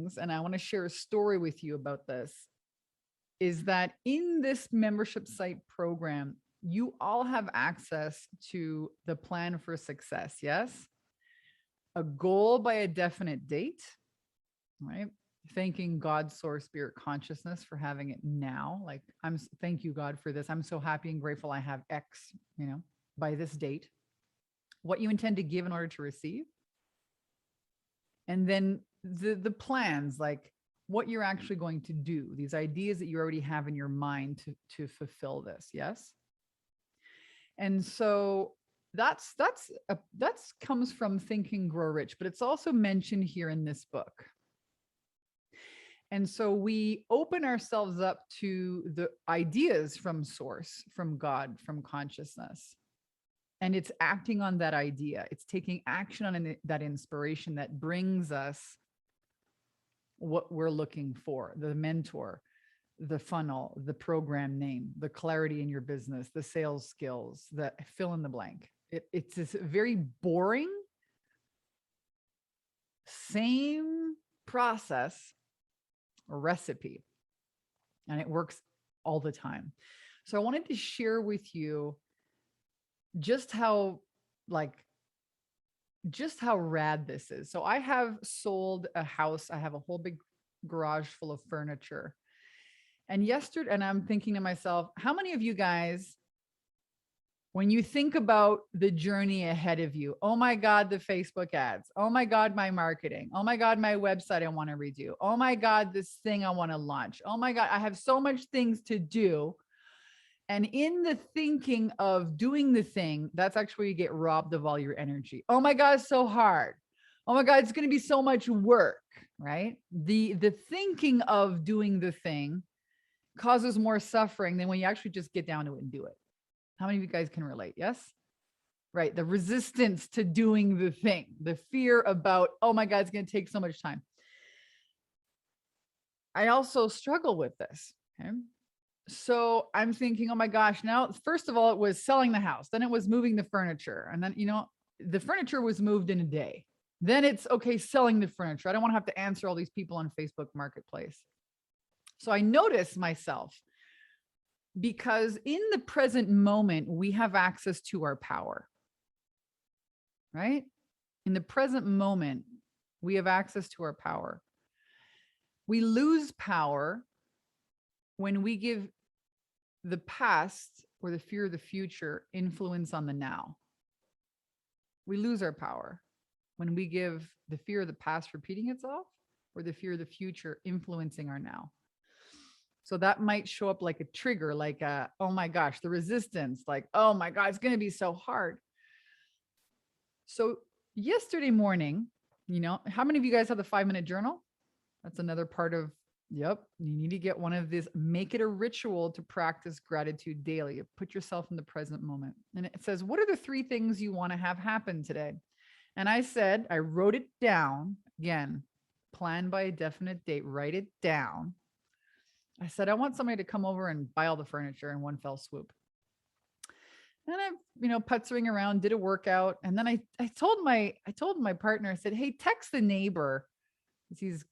things, and I want to share a story with you about this, is that in this membership site program, you all have access to the plan for success. Yes. A goal by a definite date, right? Thanking God, source, spirit, consciousness for having it now. Like, thank you, God, for this. I'm so happy and grateful I have X, by this date. What you intend to give in order to receive. And then the plans, like what you're actually going to do, these ideas that you already have in your mind to fulfill this. Yes. And so that's comes from Think and Grow Rich, but it's also mentioned here in this book. And so we open ourselves up to the ideas from source, from God, from consciousness. And it's acting on that idea. It's taking action on that inspiration that brings us what we're looking for: the mentor, the funnel, the program name, the clarity in your business, the sales skills, the fill in the blank. It's this very boring, same process or recipe, and it works all the time. So I wanted to share with you just how rad this is. So I have sold a house. I have a whole big garage full of furniture. And yesterday, and I'm thinking to myself, how many of you guys, when you think about the journey ahead of you, oh my God, the Facebook ads, oh my God, my marketing, oh my God, my website I want to redo, oh my God, this thing I want to launch, oh my God, I have so much things to do. And in the thinking of doing the thing, that's actually where you get robbed of all your energy. Oh my God, it's so hard. Oh my God, it's going to be so much work, right? The thinking of doing the thing causes more suffering than when you actually just get down to it and do it. How many of you guys can relate? Yes? Right. The resistance to doing the thing, the fear about, oh my God, it's going to take so much time. I also struggle with this. Okay. So I'm thinking, oh my gosh, now, first of all, it was selling the house. Then it was moving the furniture. And then, the furniture was moved in a day. Then it's okay, selling the furniture. I don't want to have to answer all these people on Facebook Marketplace. So I notice myself, because in the present moment, we have access to our power, right? In the present moment, we have access to our power. We lose power when we give the past or the fear of the future influence on the now. We lose our power when we give the fear of the past repeating itself or the fear of the future influencing our now. So that might show up like a trigger, like oh my gosh, the resistance, like, oh my God, it's going to be so hard. So yesterday morning, how many of you guys have the 5-minute journal? That's another part of, you need to get one of these, make it a ritual to practice gratitude daily. Put yourself in the present moment. And it says, what are the 3 things you want to have happen today? And I wrote it down again, plan by a definite date, write it down. I said, I want somebody to come over and buy all the furniture in one fell swoop. And I'm, putzering around, did a workout. And then I told my partner, I said, hey, text the neighbor. He's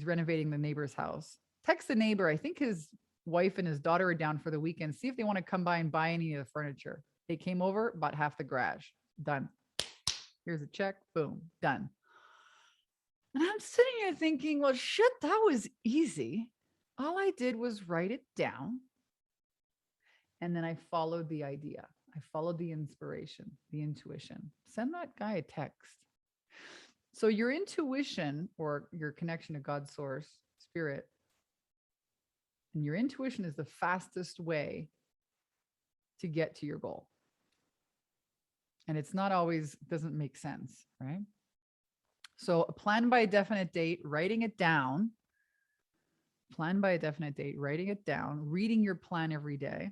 renovating the neighbor's house. Text the neighbor. I think his wife and his daughter are down for the weekend. See if they want to come by and buy any of the furniture. They came over, bought half the garage. Done. Here's a check. Boom. Done. And I'm sitting here thinking, well, shit, that was easy. All I did was write it down. And then I followed the idea. I followed the inspiration, the intuition. Send that guy a text. So your intuition, or your connection to God's source, spirit, and your intuition is the fastest way to get to your goal. And it's not always, doesn't make sense, right? So a plan by a definite date, writing it down. Plan by a definite date, writing it down, reading your plan every day,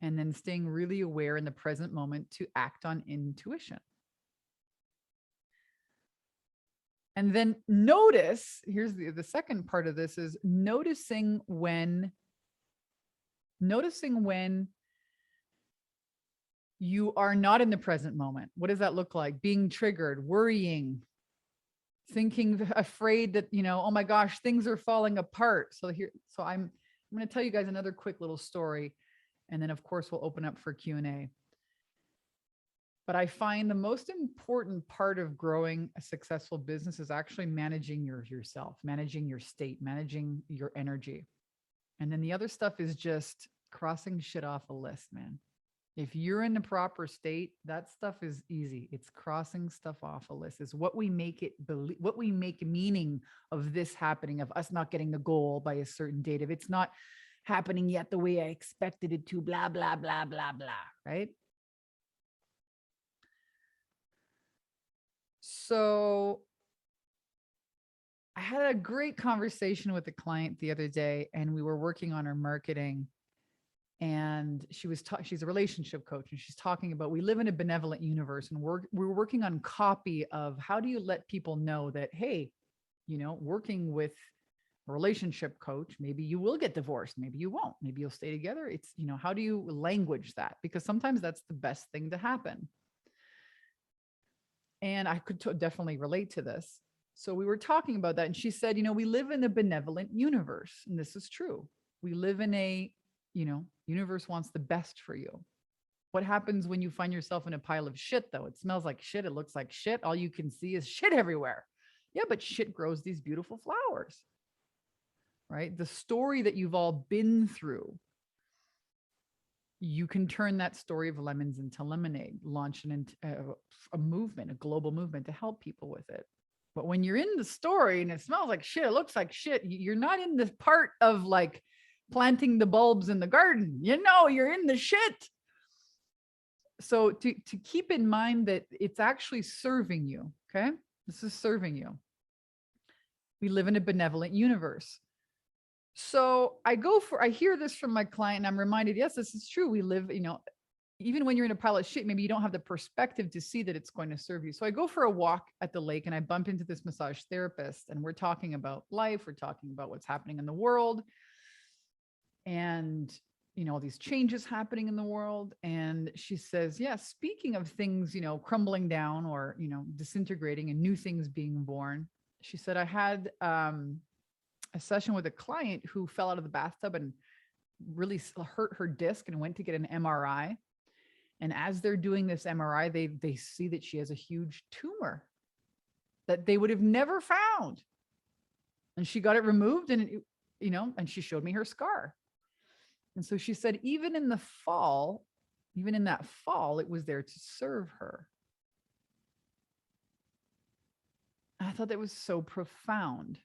and then staying really aware in the present moment to act on intuition. And then notice, here's the second part of this is noticing when you are not in the present moment. What does that look like? Being triggered, worrying, thinking, afraid that, oh my gosh, things are falling apart. So I'm going to tell you guys another quick little story. And then of course we'll open up for Q&A. But I find the most important part of growing a successful business is actually managing yourself, managing your state, managing your energy. And then the other stuff is just crossing shit off a list, man. If you're in the proper state, that stuff is easy. It's crossing stuff off a list. Is what we make it believe, what we make meaning of this happening, of us not getting the goal by a certain date. If it's not happening yet the way I expected it to, blah, blah, blah, blah, blah, right? So I had a great conversation with a client the other day, and we were working on our marketing. And she's a relationship coach, and she's talking about, we live in a benevolent universe, and we're working on copy of how do you let people know that, hey, working with a relationship coach, maybe you will get divorced, maybe you won't, maybe you'll stay together. It's, how do you language that? Because sometimes that's the best thing to happen. And I could definitely relate to this. So we were talking about that, and she said, we live in a benevolent universe, and this is true. We live in a, universe wants the best for you. What happens when you find yourself in a pile of shit, though? It smells like shit. It looks like shit. All you can see is shit everywhere. Yeah, but shit grows these beautiful flowers, right? The story that you've all been through, you can turn that story of lemons into lemonade, launch a movement, a global movement to help people with it. But when you're in the story and it smells like shit, it looks like shit, you're not in the part of like planting the bulbs in the garden. You're in the shit. So to keep in mind that it's actually serving you. Okay. This is serving you. We live in a benevolent universe. So I hear this from my client, and I'm reminded, yes, this is true. We live, even when you're in a pile of shit, maybe you don't have the perspective to see that it's going to serve you. So I go for a walk at the lake, and I bump into this massage therapist, and we're talking about life. We're talking about what's happening in the world, and all these changes happening in the world. And she says, yeah, speaking of things, crumbling down or, disintegrating and new things being born. She said, I had a session with a client who fell out of the bathtub and really hurt her disc and went to get an MRI. And as they're doing this MRI, they see that she has a huge tumor that they would have never found. And she got it removed, and, and she showed me her scar. And so she said, even in that fall, it was there to serve her. I thought that was so profound.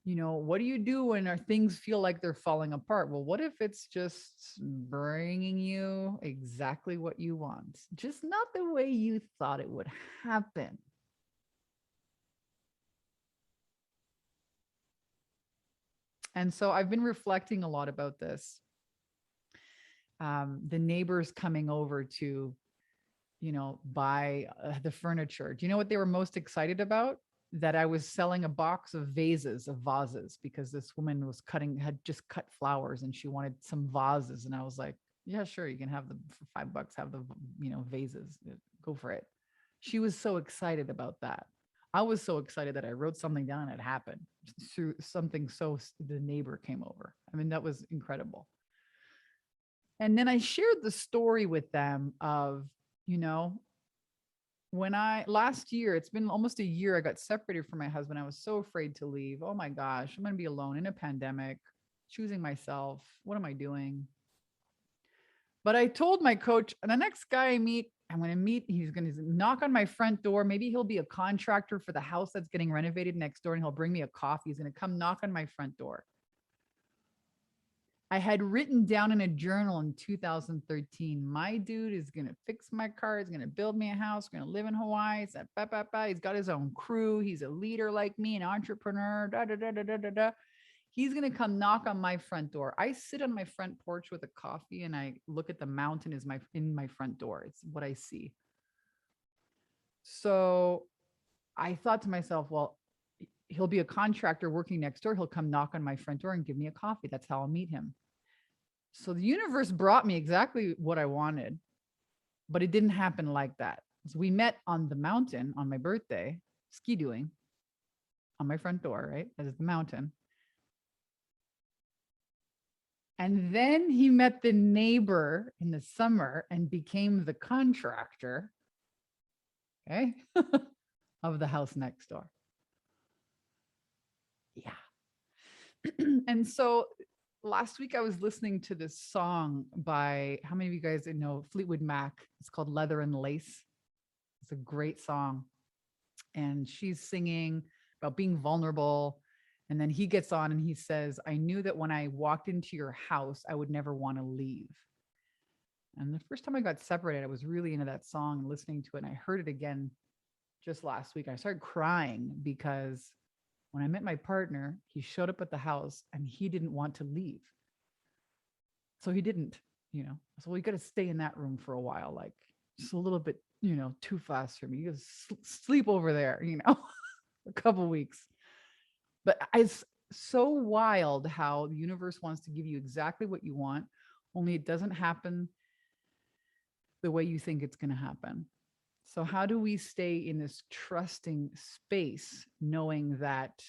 What do you do when things feel like they're falling apart? Well, what if it's just bringing you exactly what you want, just not the way you thought it would happen? And so I've been reflecting a lot about this. The neighbors coming over to, buy the furniture. Do you know what they were most excited about? That I was selling a box of vases, because this woman had just cut flowers, and she wanted some vases. And I was like, yeah, sure. You can have them for $5, have the, vases, go for it. She was so excited about that. I was so excited that I wrote something down and it happened through something. So the neighbor came over. I mean, that was incredible. And then I shared the story with them of, when last year, it's been almost a year, I got separated from my husband. I was so afraid to leave. Oh my gosh, I'm going to be alone in a pandemic, choosing myself. What am I doing? But I told my coach, and the next guy I meet, he's going to knock on my front door. Maybe he'll be a contractor for the house that's getting renovated next door, and he'll bring me a coffee. He's going to come knock on my front door. I had written down in a journal in 2013, my dude is going to fix my car. He's going to build me a house. We're going to live in Hawaii. He's got his own crew. He's a leader like me, an entrepreneur. Da, da, da, da, da, da, da. He's going to come knock on my front door. I sit on my front porch with a coffee, and I look at the mountain in my front door. It's what I see. So I thought to myself, well, he'll be a contractor working next door. He'll come knock on my front door and give me a coffee. That's how I'll meet him. So the universe brought me exactly what I wanted, but it didn't happen like that. So we met on the mountain on my birthday, ski doing on my front door, right? As the mountain. And then he met the neighbor in the summer and became the contractor, okay, of the house next door. Yeah. And so last week I was listening to this song by, how many of you guys know Fleetwood Mac? It's called Leather and Lace. It's a great song. And she's singing about being vulnerable. And then he gets on and he says, I knew that when I walked into your house, I would never want to leave. And the first time I got separated, I was really into that song and listening to it. And I heard it again just last week. I started crying because when I met my partner, he showed up at the house and he didn't want to leave. So he didn't, so we got to stay in that room for a while, like just a little bit, too fast for me. You sleep over there, a couple weeks. But it's so wild how the universe wants to give you exactly what you want, only it doesn't happen the way you think it's going to happen. So how do we stay in this trusting space, knowing that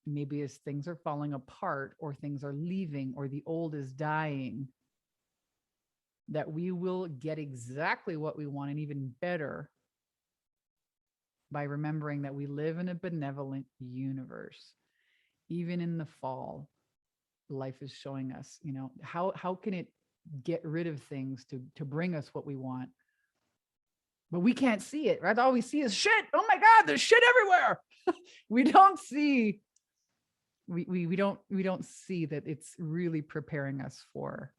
maybe as things are falling apart or things are leaving or the old is dying, that we will get exactly what we want and even better by remembering that we live in a benevolent universe. Even in the fall, life is showing us, how can it get rid of things to bring us what we want? But we can't see it, right? All we see is shit. Oh my God, there's shit everywhere. We don't see, we don't see that it's really preparing us for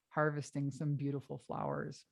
harvesting some beautiful flowers.